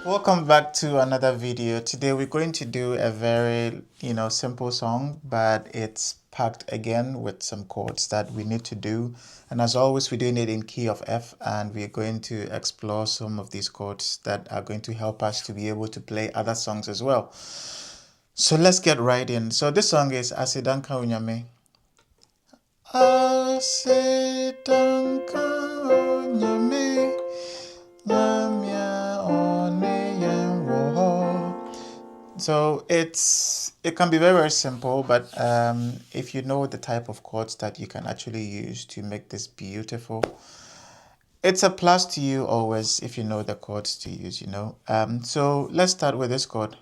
Welcome back to another video. Today we're going to do a very, simple song, but it's packed again with some chords that we need to do. And as always, we're doing it in key of F, and we're going to explore some of these chords that are going to help us to be able to play other songs as well. So let's get right in. So this song is Aseda Nka Onyame. Aseda Nka Onyame. So it can be very, very simple, but if you know the type of chords that you can actually use to make this beautiful, it's a plus to you always if you know the chords to use, So let's start with this chord.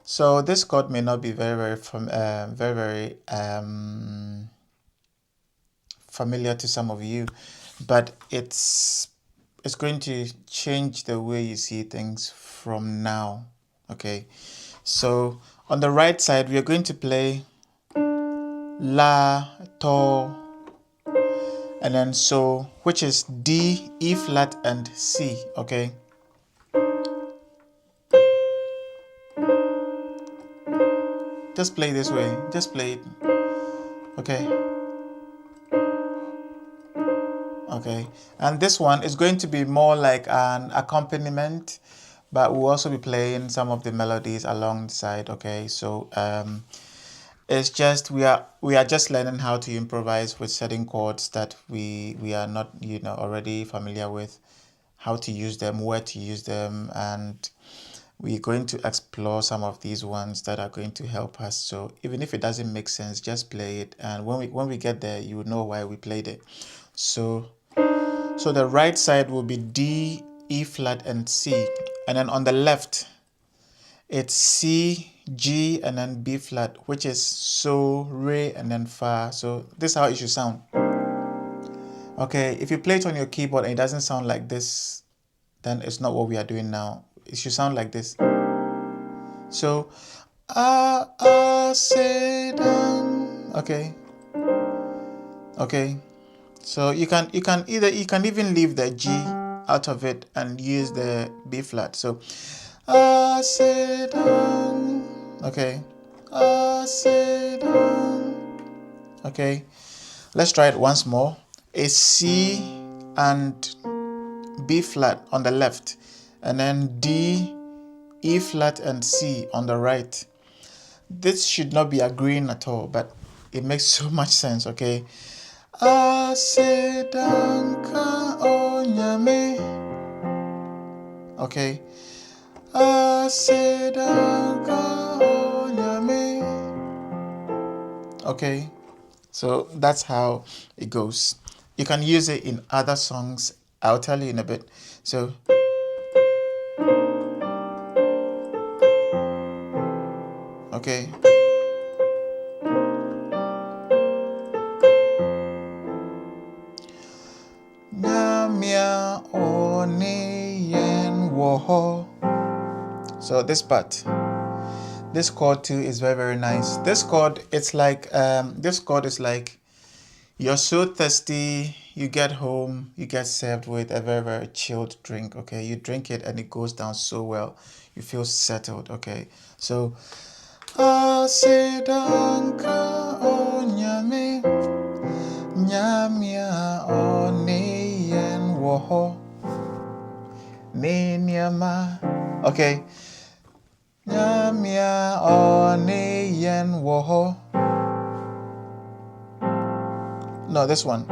So this chord may not be very familiar to some of you, but it's going to change the way you see things from now. Okay, so on the right side we are going to play La, To, and then So, which is D, E flat, and C. Okay, just play this way, just play it. Okay, and this one is going to be more like an accompaniment, but we'll also be playing some of the melodies alongside. Okay, so it's just we are just learning how to improvise with certain chords that we are not already familiar with, how to use them, where to use them, and we're going to explore some of these ones that are going to help us. So even if it doesn't make sense, just play it, and when we get there, you will know why we played it. So the right side will be D, E flat, and C, and then on the left it's C, G, and then B flat, which is So, Re, and then Fa. So this is how it should sound. Okay, if you play it on your keyboard and it doesn't sound like this, then it's not what we are doing now. It should sound like this. So say down. Okay. So you can even leave the G out of it and use the B flat. So sit down. Okay. Sit down. Okay. Let's try it once more. A C and B flat on the left, and then D, E flat, and C on the right. This should not be agreeing at all, but it makes so much sense. Okay. Aseda Nka Onyame. Okay. Aseda Nka Onyame. Okay. So that's how it goes. You can use it in other songs. I'll tell you in a bit. So okay. So this part, this chord too is very, very nice. This chord, it's like this chord is like you're so thirsty, you get home, you get served with a very, very chilled drink. Okay, you drink it and it goes down so well, you feel settled. Okay, so Aseda Nka Onyame Nyamia Oneyen Woho Nenyama. Okay. Nyamia Oneyen Woho. No, this one.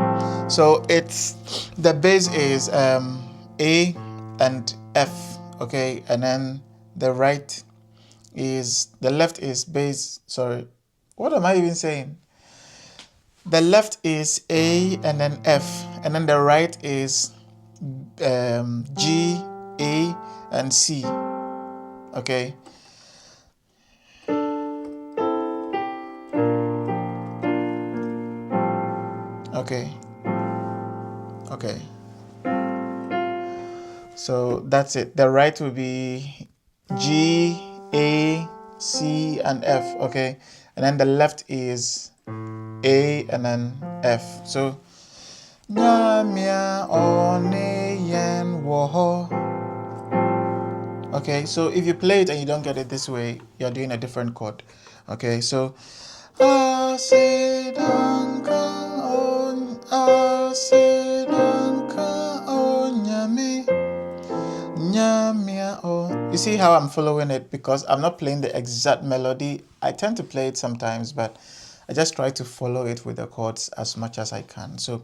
So it's the bass is A and F. Okay, and then the left is bass. Sorry, what am I even saying? The left is A and then F, and then the right is G, A, and C. Okay. Okay. So that's it. The right will be G, A, C, and F. Okay. And then the left is A and then F. So Nyamia Onyame Woho. Okay, so if you play it and you don't get it this way, you're doing a different chord. Okay, so Aseda Nka Onyame Nyamia O. You see how I'm following it because I'm not playing the exact melody. I tend to play it sometimes, but I just try to follow it with the chords as much as I can. So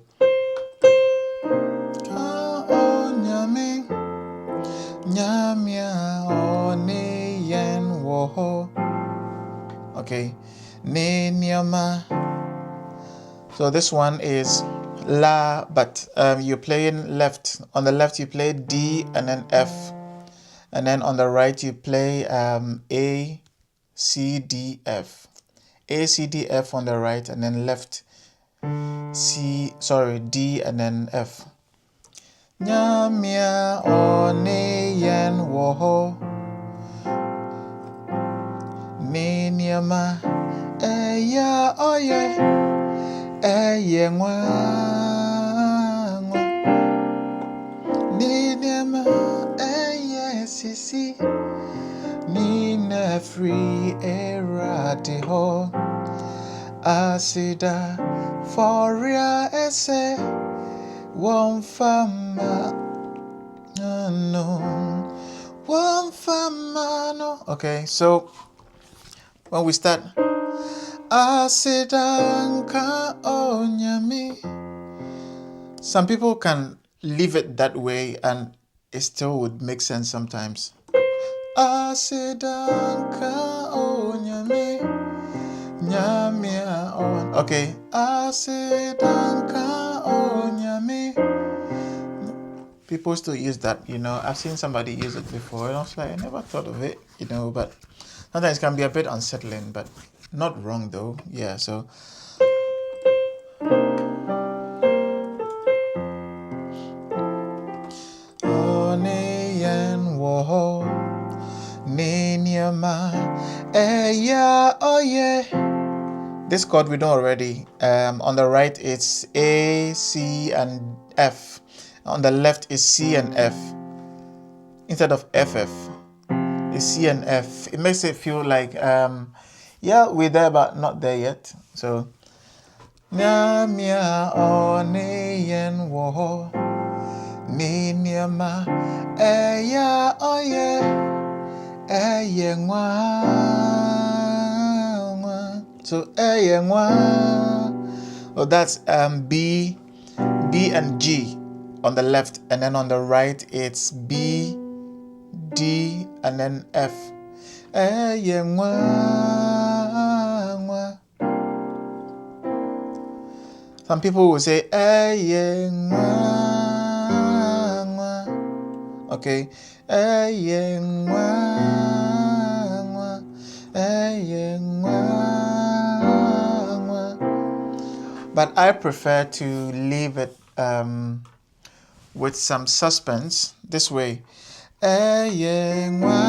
Onyame Nyamia Onyame Woho. Okay, Ninyama. So this one is La, but you're playing left. On the left you play D and then F, and then on the right you play A, C, D, F. A, C, D, F on the right, and then left D and then F. Nyamia Onyame Woho Ninyama Eya Oye Eye Nwa Ninyama Eye Sisi Nina Free Erati Ho Aseda Foria Ese One Fama No One Fama No. Okay, so when we start Aseda Nka Onyame, some people can leave it that way and it still would make sense sometimes. Aseda Nka Onyame Nyamia On. Okay, Aseda Nka Onyame. People still use that, you know. I've seen somebody use it before and I was like, I never thought of it, you know, but sometimes it can be a bit unsettling, but not wrong though. Yeah, so Onyame Woho Ninyama Eya Oye. This chord we know already. On the right it's A, C, and F. On the left is C and F. Instead of FF, it's C and F. It makes it feel like, yeah, we're there but not there yet. So, Nyamia Onyame Woho Ninyama Eya Oye Eye Nwa. So Eye Nwa. Oh, that's B and G on the left, and then on the right it's B, D, and then F. Eye Nwa. Some people will say Eye Nwa. Okay, Eye Nwa. Eye Nwa. But I prefer to leave it with some suspense this way. Eye Nwa.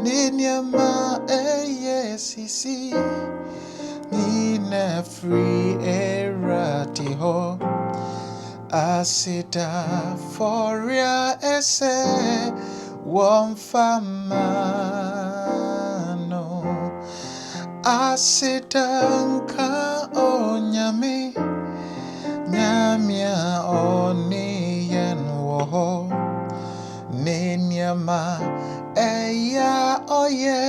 Ninyama Eye Sisi Nina Free Erati Ho Aseda Foria Ese One Fama No Aseda Nka Onyame Nyamia Onyame Woho Ninyama Eya Oye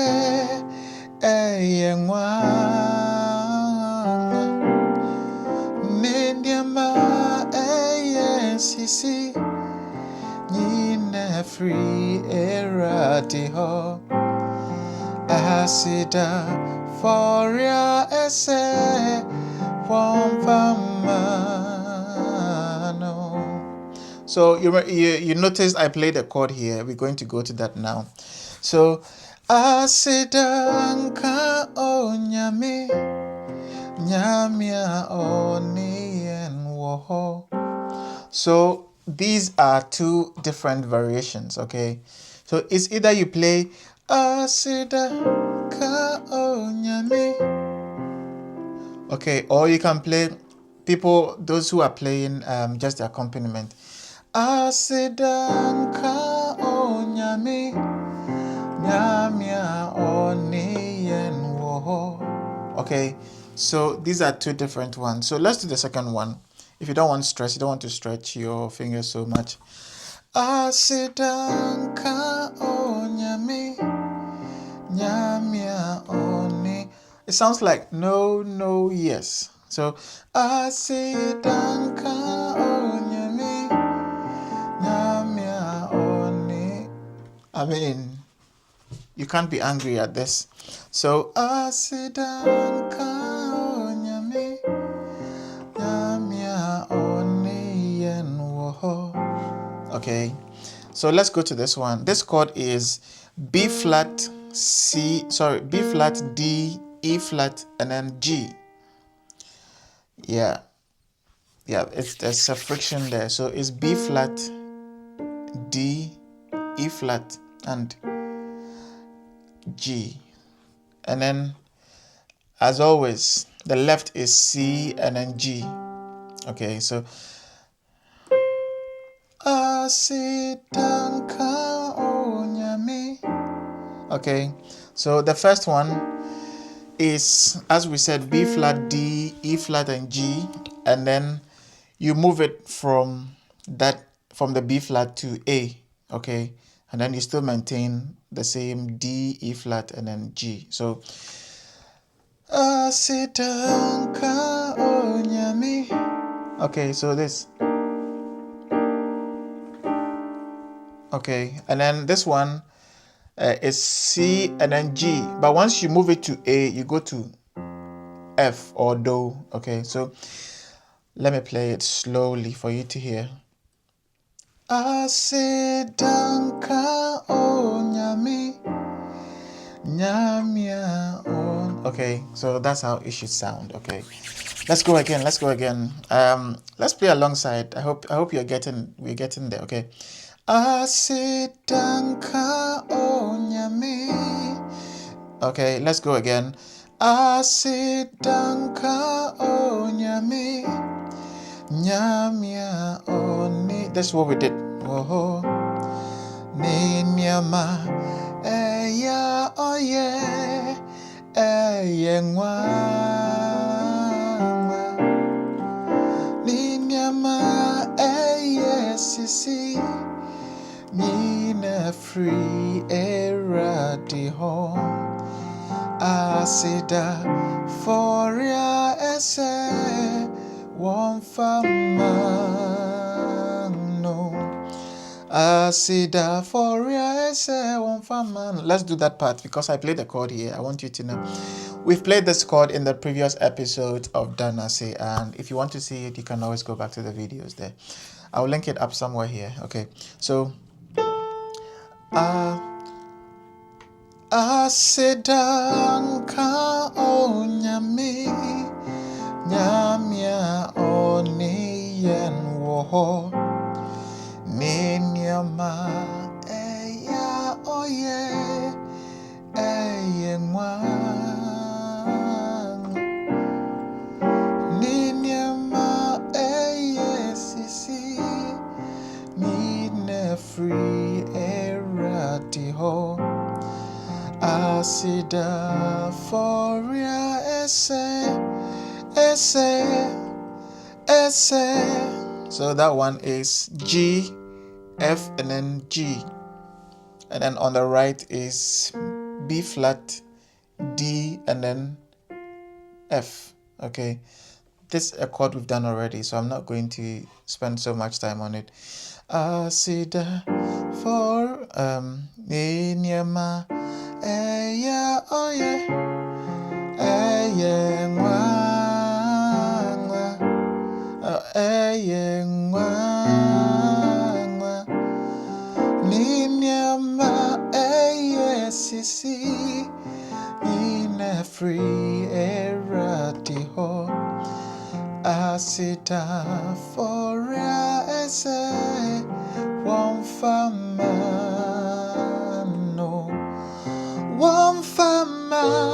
Eye Nwa Ninyama Eye Sisi Nina Free Erati Ho Aseda Foria Ese One Fama No. So you noticed I played a chord here. We're going to go to that now. So Aseda Nka Onyame Nyamia Onyame Woho. So these are two different variations, okay? So it's either you play Aseda Nka Onyame, Okay, or you can play those who are playing just the accompaniment. Aseda Nka Onyame, Nyamia Oniyen Woho. Okay, so these are two different ones. So let's do the second one. If you don't want stress, you don't want to stretch your fingers so much. Aseda Nka Onyame, Nyamia Oni. It sounds like no, no, yes. So Aseda Nka Onyame, Nyamia Oni. I mean, you can't be angry at this. So Aseda Nka Onyame, Nyamia Oni Yen Woho. Okay, so let's go to this one. This chord is B flat, B flat, D, E flat, and then G. Yeah, there's a friction there. So it's B flat, D, E flat, and G. And then, as always, the left is C and then G. Okay, so Aseda Nka Onyame. Okay, so the first one is, as we said, B flat, D, E flat, and G, and then you move it from the B flat to A, okay, and then you still maintain the same D, E flat, and then G. So Aseda Nka Onyame. Okay, so this. Okay, and then this one is C and then G, but once you move it to A, you go to F or Do. Okay, so let me play it slowly for you to hear. Aseda Nka Onyame, Nyamia On. Okay, so that's how it should sound. Okay, let's go again. Let's play alongside. I hope we're getting there. Okay. Aseda Nka Onyame. Okay, let's go again. Aseda Nka Onyame, Nyamia Oni. That's what we did. Oh, Ninyama, Eya Oye, Eyengwa. Ninyama, Eye Sisi. Nina free era di home. Aseda for ya ese one famano. Aseda for ya ese one famano. Let's do that part because I played the chord here. I want you to know. We've played this chord in the previous episode of Danase, and if you want to see it, you can always go back to the videos there. I'll link it up somewhere here. Okay, so Aseda Nka Onyame, Nyamia Oniyen Woho, Ninyama Eya Oye, Eyengwa. Ninyama Eye Sisi, Nina free era diho. Aseda for ya ese. So that one is G, F, and then G. And then on the right is B flat, D, and then F. Okay. This is a chord we've done already, so I'm not going to spend so much time on it. Aseda for Ninyama Eya Oye Eyengwa Eyengwa Ninyama Eye Sisi Nina free era diho. Aseda for ya ese one famano, one famano,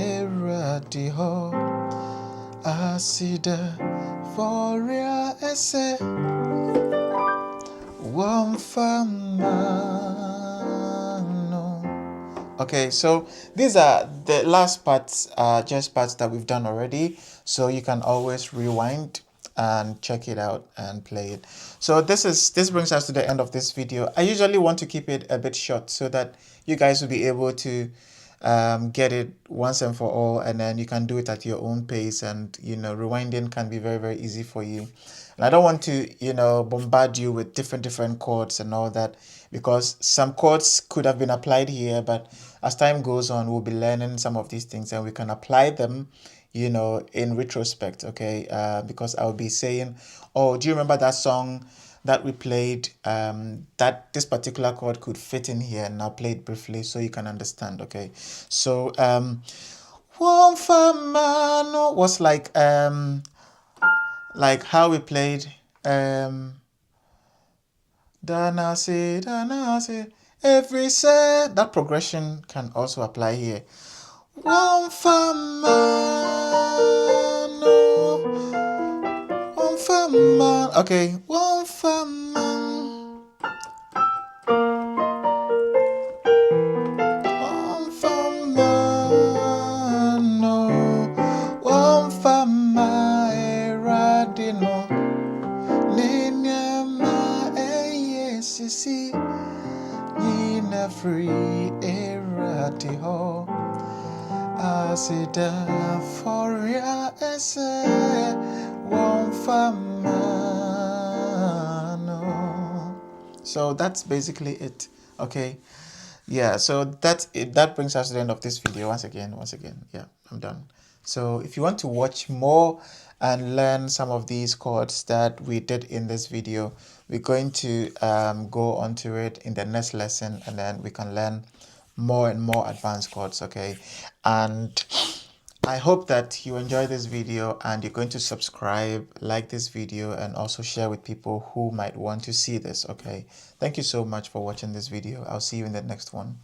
eradi ho asida foria ese wamfamano. Okay, so these are the last parts, just parts that we've done already. So you can always rewind and check it out and play it. So this brings us to the end of this video. I usually want to keep it a bit short so that you guys will be able to get it once and for all, and then you can do it at your own pace, and rewinding can be very, very easy for you. And I don't want to bombard you with different chords and all that, because some chords could have been applied here, but as time goes on we'll be learning some of these things and we can apply them in retrospect. Okay, because I'll be saying, oh, do you remember that song that we played, that this particular chord could fit in here, and I'll play it briefly so you can understand. Okay, so one famano was like how we played danase every set. That progression can also apply here. One famano, one faman. Okay, one faman, one famano, one fama eradino. Ninyama eyesisi nina free eratiho asida foria ese wonfamano. So that's basically it. Okay, yeah, so that's it. That brings us to the end of this video. Once again, yeah, I'm done. So if you want to watch more and learn some of these chords that we did in this video, we're going to go onto it in the next lesson, and then we can learn more and more advanced chords. Okay, and I hope that you enjoy this video and you're going to subscribe, like this video, and also share with people who might want to see this. Okay, thank you so much for watching this video. I'll see you in the next one.